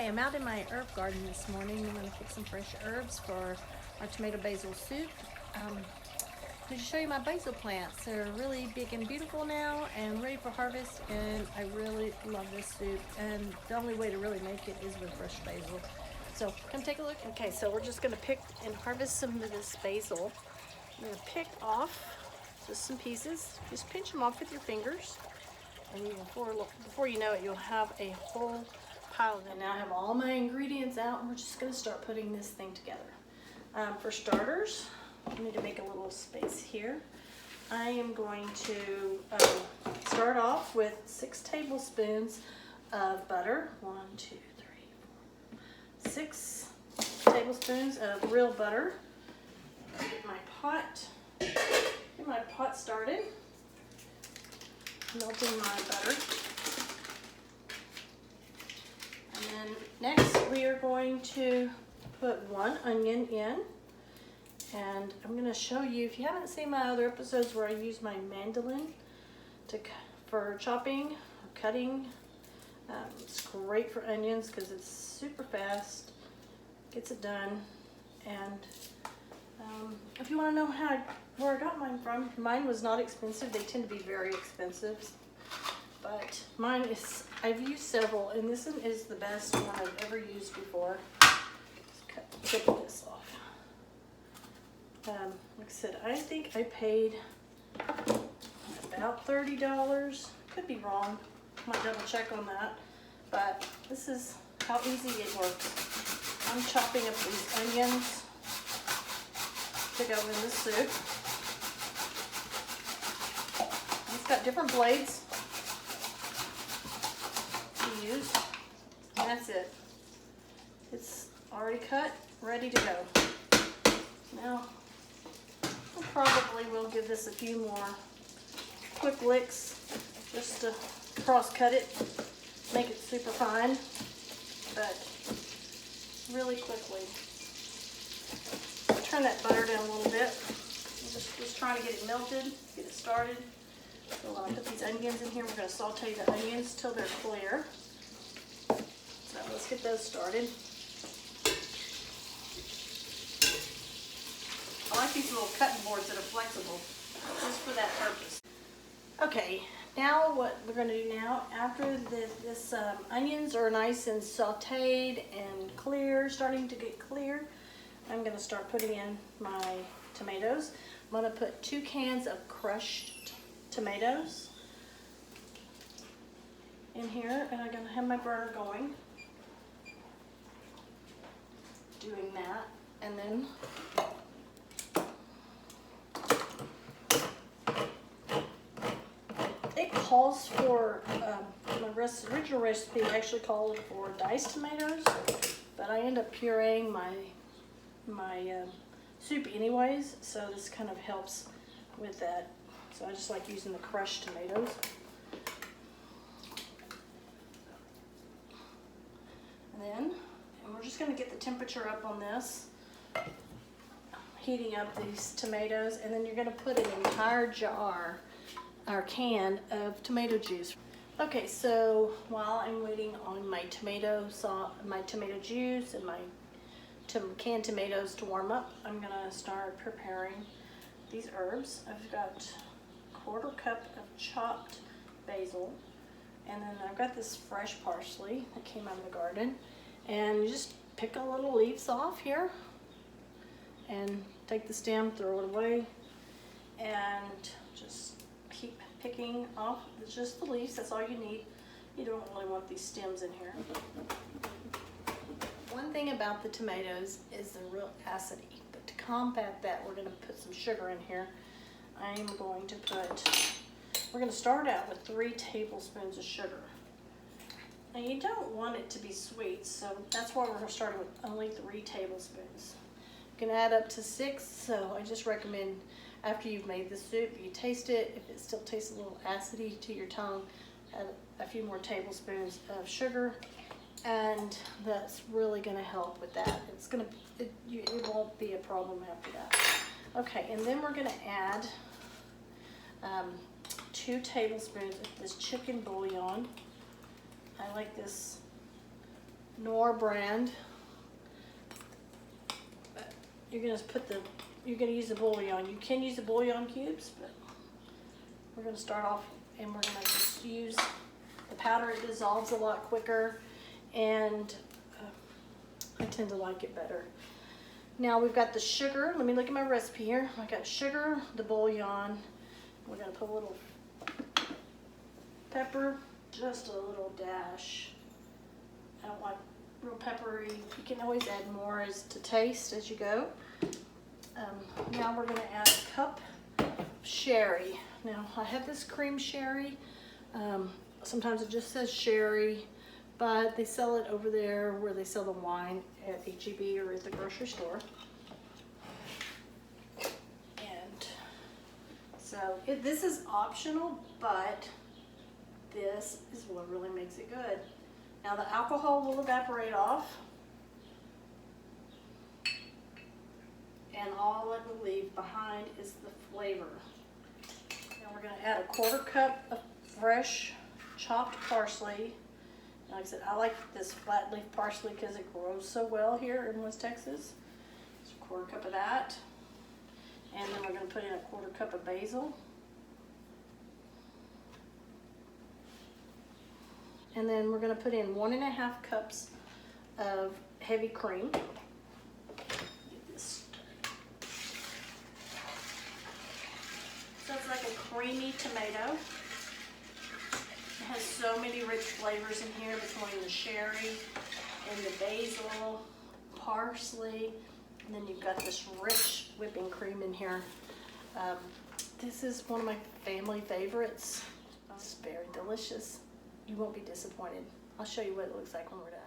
Hi, I'm out in my herb garden this morning. I'm going to pick some fresh herbs for our tomato basil soup. To show you my basil plants. They're really big and beautiful now and ready for harvest, and I really love this soup, and the only way to really make it is with fresh basil. So come take a look. Okay, so we're just going to pick and harvest some of this basil. I'm going to pick off just some pieces. Just pinch them off with your fingers, and before you know it, you'll have a whole pile of them. And now I have all my ingredients out, and we're just going to start putting this thing together. For starters, I need to make a little space here. I am going to start off with 6 tablespoons of butter. 1, 2, 3, 4, 6 tablespoons of real butter. Get my pot started. Melting my butter. And then next we are going to put 1 onion in. And I'm going to show you, if you haven't seen my other episodes where I use my mandolin for chopping or cutting, it's great for onions because it's super fast, gets it done. And if you want to know where I got mine from, mine was not expensive. They tend to be very expensive, but mine is, I've used several, and this one is the best one I've ever used before. Let's cut this off. Like I said, I think I paid about $30. Could be wrong. Might double check on that. But this is how easy it works. I'm chopping up these onions to go in the soup. It's got different blades to use. And that's it. It's already cut, ready to go. Now, probably will give this a few more quick licks just to cross cut it, make it super fine, but really quickly. Turn that butter down a little bit. I'm just trying to get it melted, get it started. So when I put these onions in here, we're going to saute the onions till they're clear. So let's get those started. I like these little cutting boards that are flexible, just for that purpose. Okay, now what we're going to do now, after this onions are nice and sauteed and clear, starting to get clear, I'm going to start putting in my tomatoes. I'm going to put 2 cans of crushed tomatoes in here, and I'm going to have my burner going, doing that, and then calls for, my original recipe actually called for diced tomatoes, but I end up pureeing my soup anyways, so this kind of helps with that. So I just like using the crushed tomatoes. And we're just going to get the temperature up on this, heating up these tomatoes, and then you're going to put an entire jar our can of tomato juice. Okay, so while I'm waiting on my tomato juice and my canned tomatoes to warm up, I'm gonna start preparing these herbs. I've got a 1/4 cup of chopped basil, and then I've got this fresh parsley that came out of the garden, and you just pick a little leaves off here and take the stem, throw it away, and just keep picking off just the leaves. That's all you need. You don't really want these stems in here. One thing about the tomatoes is the real acidity, but to combat that, we're going to put some sugar in here. I'm going to we're going to start out with 3 tablespoons of sugar. Now you don't want it to be sweet, so that's why we're going to start with only 3 tablespoons. You can add up to 6, so I just recommend after you've made the soup, you taste it. If it still tastes a little acidy to your tongue, add a few more tablespoons of sugar, and that's really going to help with that. It won't be a problem after that. Okay, and then we're going to add 2 tablespoons of this chicken bouillon. I like this Nor brand. But you're gonna use the bouillon. You can use the bouillon cubes, but we're gonna start off and we're gonna just use the powder. It dissolves a lot quicker, and I tend to like it better. Now we've got the sugar. Let me look at my recipe here. I got sugar, the bouillon. We're gonna put a little pepper, just a little dash. I don't like real peppery. You can always add more as to taste as you go. Now we're gonna add a cup of sherry. Now I have this cream sherry. Sometimes it just says sherry, but they sell it over there where they sell the wine at H-E-B or at the grocery store. And so this is optional, but this is what really makes it good. Now the alcohol will evaporate off, and all it will leave behind is the flavor. Now we're going to add a 1/4 cup of fresh chopped parsley. Like I said, I like this flat leaf parsley because it grows so well here in West Texas. So 1/4 cup of that. And then we're going to put in a 1/4 cup of basil. And then we're going to put in 1½ cups of heavy cream. Get this. So it's like a creamy tomato. It has so many rich flavors in here between the sherry and the basil, parsley, and then you've got this rich whipping cream in here. This is one of my family favorites. It's very delicious. You won't be disappointed. I'll show you what it looks like when we're done.